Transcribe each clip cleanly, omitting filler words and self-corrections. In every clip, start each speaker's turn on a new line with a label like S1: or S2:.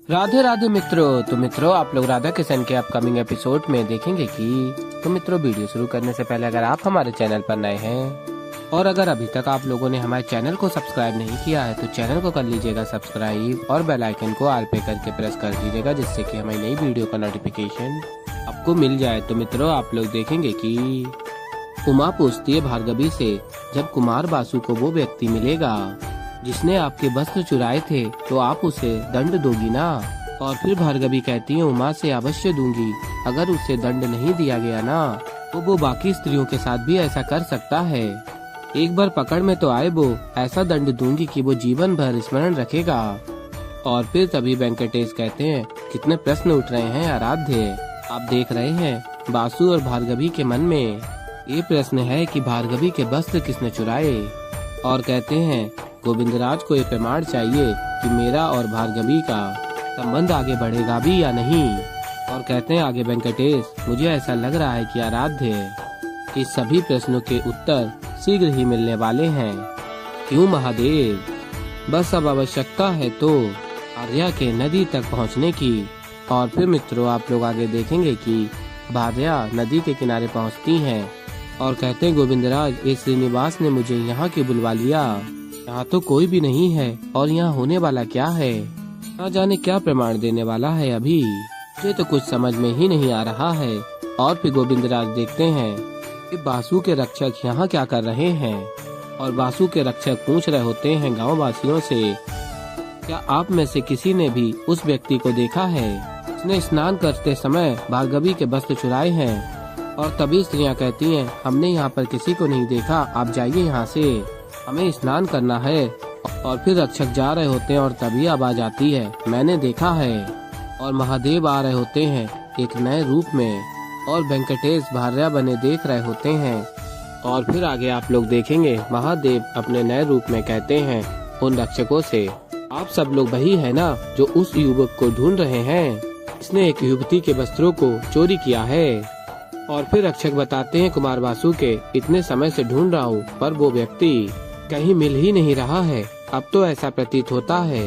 S1: राधे राधे मित्रों। तो मित्रों, आप लोग राधा किशन के अपकमिंग एपिसोड में देखेंगे कि मित्रों, वीडियो शुरू करने से पहले अगर आप हमारे चैनल पर नए हैं और अगर अभी तक आप लोगों ने हमारे चैनल को सब्सक्राइब नहीं किया है तो चैनल को कर लीजिएगा सब्सक्राइब और बेल आइकन को ऑल पे करके प्रेस कर दीजिएगा, जिससे कि हमारी नई वीडियो का नोटिफिकेशन आपको मिल जाए। तो मित्रों, आप लोग देखेंगे कि उमा पूछती है भार्गवी से, जब कुमार बासु को वो व्यक्ति मिलेगा जिसने आपके वस्त्र चुराए थे तो आप उसे दंड दोगी ना? और फिर भार्गवी कहती है उमा से, अवश्य दूंगी। अगर उसे दंड नहीं दिया गया ना तो वो बाकी स्त्रियों के साथ भी ऐसा कर सकता है। एक बार पकड़ में तो आए, वो ऐसा दंड दूंगी कि वो जीवन भर स्मरण रखेगा। और फिर तभी वेंकटेश कहते हैं, कितने प्रश्न उठ रहे हैं आराध्य। आप देख रहे हैं बासु और भार्गवी के मन में ये प्रश्न है कि भार्गवी के वस्त्र किसने चुराए। और कहते हैं गोविंदराज को ये प्रमाण चाहिए कि मेरा और भार्गवी का संबंध आगे बढ़ेगा भी या नहीं। और कहते हैं आगे वेंकटेश, मुझे ऐसा लग रहा है कि आराध्य इस सभी प्रश्नों के उत्तर शीघ्र ही मिलने वाले हैं। क्यों महादेव? बस अब आवश्यकता है तो आर्या के नदी तक पहुंचने की। और फिर मित्रों, आप लोग आगे देखेंगे कि भार्या नदी के किनारे पहुंचती हैं और कहते हैं गोविंदराज, ये श्रीनिवास ने मुझे यहाँ क्यों बुलवा लिया? यहाँ तो कोई भी नहीं है और यहाँ होने वाला क्या है? ना जाने क्या प्रमाण देने वाला है अभी, मुझे तो कुछ समझ में ही नहीं आ रहा है। और फिर गोविंदराज देखते हैं कि बासु के रक्षक यहाँ क्या कर रहे हैं। और बासु के रक्षक पूछ रहे होते हैं गाँव वासियों से, क्या आप में से किसी ने भी उस व्यक्ति को देखा है उसने स्नान करते समय भार्गवी के वस्त्र चुराए हैं? और तभी स्त्रियाँ कहती हैं, हमने यहाँ पर किसी को नहीं देखा, आप जाइए यहाँ से, हमें स्नान करना है। और फिर रक्षक जा रहे होते हैं और तभी आवाज आती है, मैंने देखा है। और महादेव आ रहे होते हैं एक नए रूप में और वेंकटेश भार्या बने देख रहे होते हैं। और फिर आगे आप लोग देखेंगे महादेव अपने नए रूप में कहते हैं उन रक्षकों से, आप सब लोग वही है ना जो उस युवक को ढूंढ रहे हैं? इसने एक युवती के वस्त्रों को चोरी किया है। और फिर रक्षक बताते हैं कुमार बासु के, इतने समय से ढूंढ रहा हूँ पर वो व्यक्ति कहीं मिल ही नहीं रहा है। अब तो ऐसा प्रतीत होता है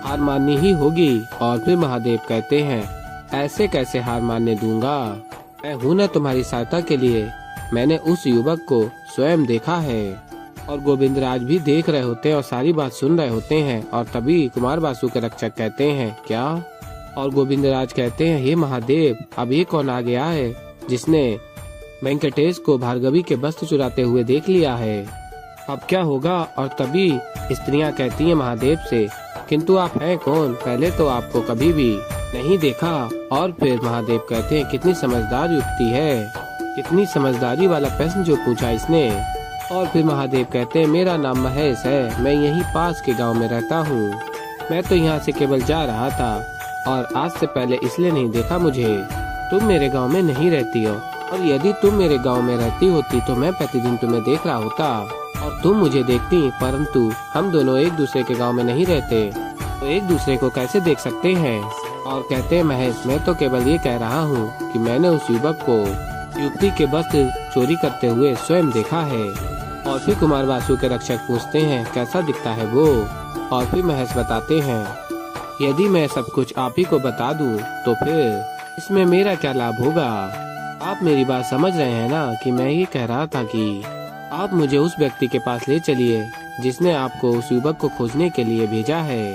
S1: हार माननी ही होगी। और फिर महादेव कहते हैं, ऐसे कैसे हार मानने दूंगा, मैं हूँ न तुम्हारी सहायता के लिए। मैंने उस युवक को स्वयं देखा है। और गोविंदराज भी देख रहे होते हैं और सारी बात सुन रहे होते हैं। और तभी कुमार बासु के रक्षक कहते हैं, क्या? और गोविंदराज कहते हैं, हे महादेव, अब ये कौन आ गया है जिसने वेंकटेश को भार्गवी के वस्त्र चुराते हुए देख लिया है? अब क्या होगा? और तभी स्त्रियां कहती हैं महादेव से, किंतु आप हैं कौन? पहले तो आपको कभी भी नहीं देखा। और फिर महादेव कहते हैं, कितनी समझदार युक्ति है, कितनी समझदारी वाला प्रश्न जो पूछा इसने। और फिर महादेव कहते हैं, मेरा नाम महेश है, मैं यहीं पास के गांव में रहता हूँ। मैं तो यहाँ से केवल जा रहा था और आज से पहले इसलिए नहीं देखा मुझे। तुम मेरे गाँव में नहीं रहती हो, और यदि तुम मेरे गाँव में रहती होती तो मैं प्रतिदिन तुम्हें देख रहा होता और तुम मुझे देखती, परंतु हम दोनों एक दूसरे के गांव में नहीं रहते तो एक दूसरे को कैसे देख सकते हैं? और कहते हैं महेश, मैं तो केवल ये कह रहा हूँ कि मैंने उस युवक को युवती के वस्त्र चोरी करते हुए स्वयं देखा है। और फिर कुमार बासु के रक्षक पूछते हैं, कैसा दिखता है वो? और फिर महेश बताते हैं, यदि मैं सब कुछ आप ही को बता दूं तो फिर इसमें मेरा क्या लाभ होगा? आप मेरी बात समझ रहे हैं ना कि मैं ये कह रहा था कि आप मुझे उस व्यक्ति के पास ले चलिए जिसने आपको उस युवक को खोजने के लिए भेजा है।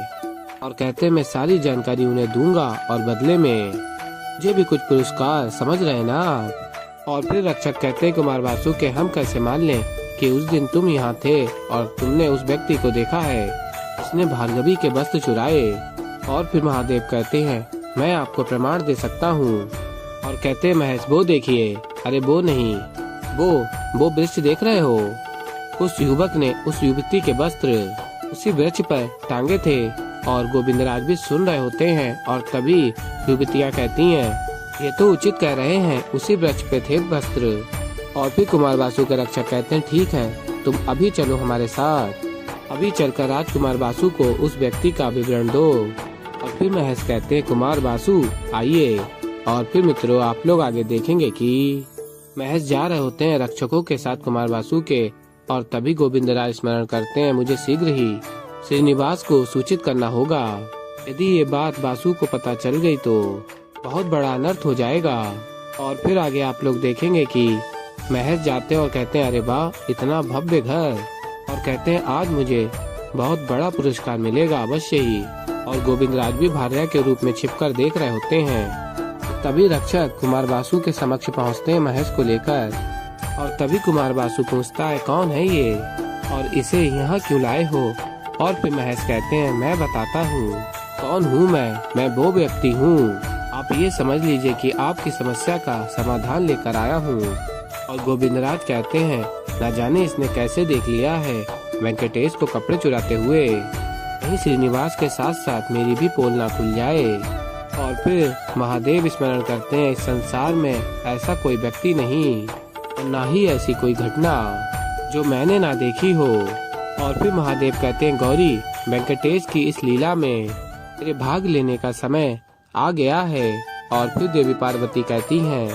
S1: और कहते मैं सारी जानकारी उन्हें दूंगा और बदले में मुझे भी कुछ पुरस्कार, समझ रहे ना आप? और फिर रक्षक कहते हैं कुमार बासु के, हम कैसे मान लें कि उस दिन तुम यहाँ थे और तुमने उस व्यक्ति को देखा है जिसने भार्गवी के वस्त्र चुराए? और फिर महादेव कहते हैं, मैं आपको प्रमाण दे सकता हूँ। और कहते हैं महेश, वो देखिए, अरे वो नहीं, वो वृक्ष देख रहे हो? उस युवक ने उस युवती के वस्त्र उसी वृक्ष पर टांगे थे। और गोविंदराज भी सुन रहे होते हैं। और तभी युवतियाँ कहती हैं, ये तो उचित कह रहे हैं, उसी वृक्ष पे थे वस्त्र। और फिर कुमार बासु के रक्षक कहते हैं, ठीक है, तुम अभी चलो हमारे साथ, अभी चलकर राजकुमार बासु को उस व्यक्ति का विवरण दो। और फिर महेश कहते हैं, कुमार बासु आइए। और फिर मित्रों, आप लोग आगे देखेंगे कि महेश जा रहे होते हैं रक्षकों के साथ कुमार बासु के। और तभी गोविंदराज स्मरण करते हैं, मुझे शीघ्र ही श्रीनिवास को सूचित करना होगा। यदि ये बात बासु को पता चल गई तो बहुत बड़ा अनर्थ हो जाएगा। और फिर आगे आप लोग देखेंगे कि महेश जाते हैं और कहते हैं अरे वाह इतना भव्य घर, और कहते हैं आज मुझे बहुत बड़ा पुरस्कार मिलेगा अवश्य ही। और गोविंद राज भी भार्या के रूप में छिपकर देख रहे होते हैं। तभी रक्षक कुमार बासु के समक्ष पहुंचते हैं महेश को लेकर, और तभी कुमार बासु पूछता है कौन है ये और इसे यहाँ क्यों लाए हो। और फिर महेश कहते हैं मैं बताता हूँ कौन हूँ मैं वो व्यक्ति हूँ। आप ये समझ लीजिए कि आपकी समस्या का समाधान लेकर आया हूँ। और गोविंदराज कहते हैं न जाने इसने कैसे देख लिया है वेंकटेश को कपड़े चुराते हुए, कहीं श्रीनिवास के साथ साथ मेरी भी पोल ना खुल जाए। और फिर महादेव स्मरण करते हैं इस संसार में ऐसा कोई व्यक्ति नहीं और ना ही ऐसी कोई घटना जो मैंने ना देखी हो। और फिर महादेव कहते हैं गौरी वेंकटेश की इस लीला में तेरे भाग लेने का समय आ गया है। और फिर देवी पार्वती कहती हैं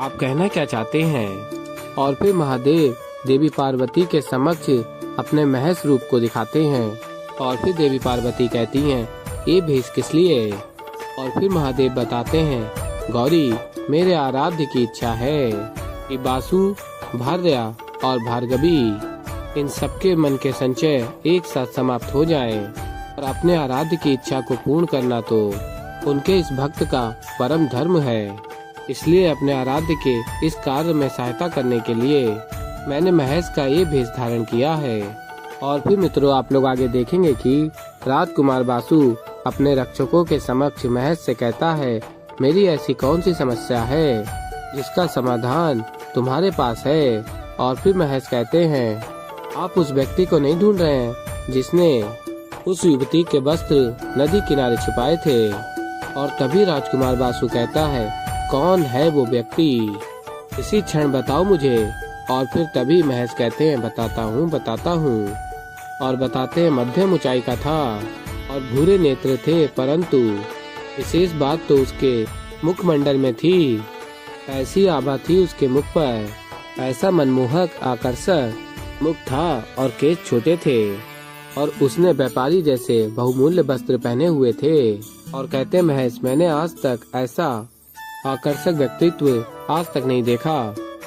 S1: आप कहना क्या चाहते हैं। और फिर महादेव देवी पार्वती के समक्ष अपने महेश रूप को दिखाते हैं। और फिर देवी पार्वती कहती हैं ये भेष किस लिए। और फिर महादेव बताते हैं गौरी मेरे आराध्य की इच्छा है कि बासु भार्या और भार्गवी इन सबके मन के संचय एक साथ समाप्त हो जाएं। और अपने आराध्य की इच्छा को पूर्ण करना तो उनके इस भक्त का परम धर्म है। इसलिए अपने आराध्य के इस कार्य में सहायता करने के लिए मैंने महेश का ये भेष धारण किया है। और फिर मित्रों आप लोग आगे देखेंगे कि राजकुमार बासु अपने रक्षकों के समक्ष महेश से कहता है मेरी ऐसी कौन सी समस्या है जिसका समाधान तुम्हारे पास है। और फिर महेश कहते हैं आप उस व्यक्ति को नहीं ढूंढ रहे हैं जिसने उस युवती के वस्त्र नदी किनारे छिपाए थे। और तभी राजकुमार बासु कहता है कौन है वो व्यक्ति, इसी क्षण बताओ मुझे। और फिर तभी महेश कहते हैं बताता हूँ। और बताते हैं मध्यम ऊंचाई का था और भूरे नेत्र थे, परंतु विशेष बात तो उसके मुखमंडल में थी। ऐसी आभा थी उसके मुख पर, ऐसा मनमोहक आकर्षक मुख था और केश छोटे थे। और उसने व्यापारी जैसे बहुमूल्य वस्त्र पहने हुए थे। और कहते महेश मैंने आज तक ऐसा आकर्षक व्यक्तित्व आज तक नहीं देखा।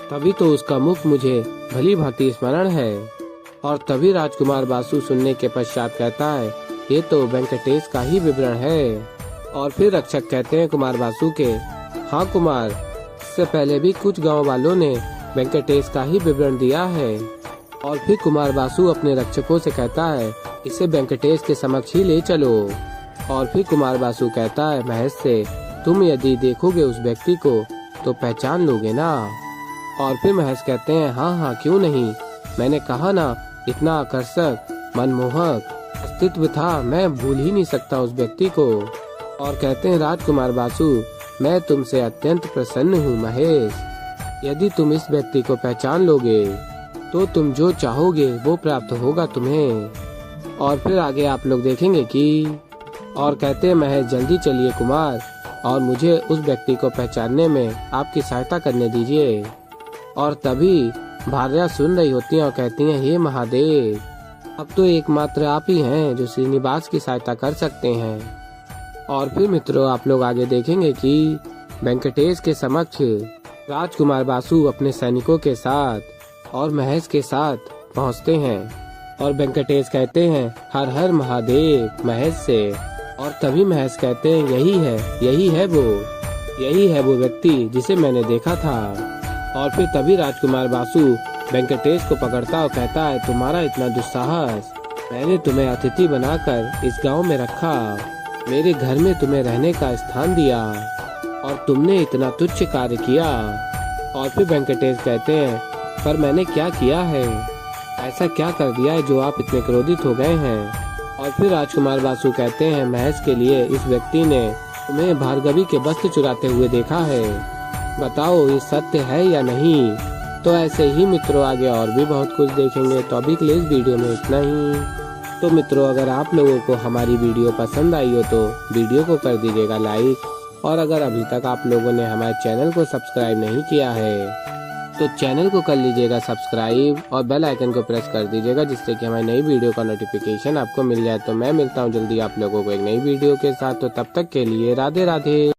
S1: तभी तो उसका मुख मुझे भली भांति स्मरण है। और तभी राजकुमार बासु सुनने के पश्चात कहता है ये तो वेंकटेश का ही विवरण है। और फिर रक्षक कहते हैं कुमार बासु के हाँ कुमार, इससे पहले भी कुछ गांव वालों ने वेंकटेश का ही विवरण दिया है। और फिर कुमार बासु अपने रक्षकों से कहता है इसे वेंकटेश के समक्ष ही ले चलो। और फिर कुमार बासु कहता है महेश से तुम यदि देखोगे उस व्यक्ति को तो पहचान लोगे ना। और फिर महेश कहते हैं हाँ क्यों नहीं, मैंने कहा ना इतना आकर्षक मनमोहक अस्तित्व था, मैं भूल ही नहीं सकता उस व्यक्ति को। और कहते हैं राजकुमार बासु मैं तुमसे अत्यंत प्रसन्न हूँ महेश, यदि तुम इस व्यक्ति को पहचान लोगे तो तुम जो चाहोगे वो प्राप्त होगा तुम्हें। और फिर आगे आप लोग देखेंगे कि और कहते हैं महेश जल्दी चलिए कुमार और मुझे उस व्यक्ति को पहचानने में आपकी सहायता करने दीजिए। और तभी भार्या सुन रही होती हैं और कहती हैं हे महादेव अब तो एकमात्र आप ही हैं जो श्रीनिवास की सहायता कर सकते हैं। और फिर मित्रों आप लोग आगे देखेंगे कि वेंकटेश के समक्ष राजकुमार बासु अपने सैनिकों के साथ और महेश के साथ पहुंचते हैं। और वेंकटेश कहते हैं हर हर महादेव महेश से। और तभी महेश कहते हैं यही है वो व्यक्ति जिसे मैंने देखा था। और फिर तभी राजकुमार बासु वेंकटेश को पकड़ता और कहता है तुम्हारा इतना दुस्साहस, मैंने तुम्हें अतिथि बनाकर इस गांव में रखा, मेरे घर में तुम्हें रहने का स्थान दिया और तुमने इतना तुच्छ कार्य किया। और फिर वेंकटेश कहते हैं पर मैंने क्या किया है, ऐसा क्या कर दिया है जो आप इतने क्रोधित हो गए हैं। और फिर राजकुमार बासु कहते हैं महेश के लिए इस व्यक्ति ने तुम्हें भार्गवी के वस्त्र चुराते हुए देखा है, बताओ ये सत्य है या नहीं। तो ऐसे ही मित्रों आगे और भी बहुत कुछ देखेंगे, तो अभी के लिए इस वीडियो में इतना ही। तो मित्रों अगर आप लोगों को हमारी वीडियो पसंद आई हो तो वीडियो को कर दीजिएगा लाइक, और अगर अभी तक आप लोगों ने हमारे चैनल को सब्सक्राइब नहीं किया है तो चैनल को कर लीजिएगा सब्सक्राइब और बेल आइकन को प्रेस कर दीजिएगा, जिससे कि हमारी नई वीडियो का नोटिफिकेशन आपको मिल जाए। तो मैं मिलता हूँ जल्दी आप लोगों को एक नई वीडियो के साथ, तो तब तक के लिए राधे राधे।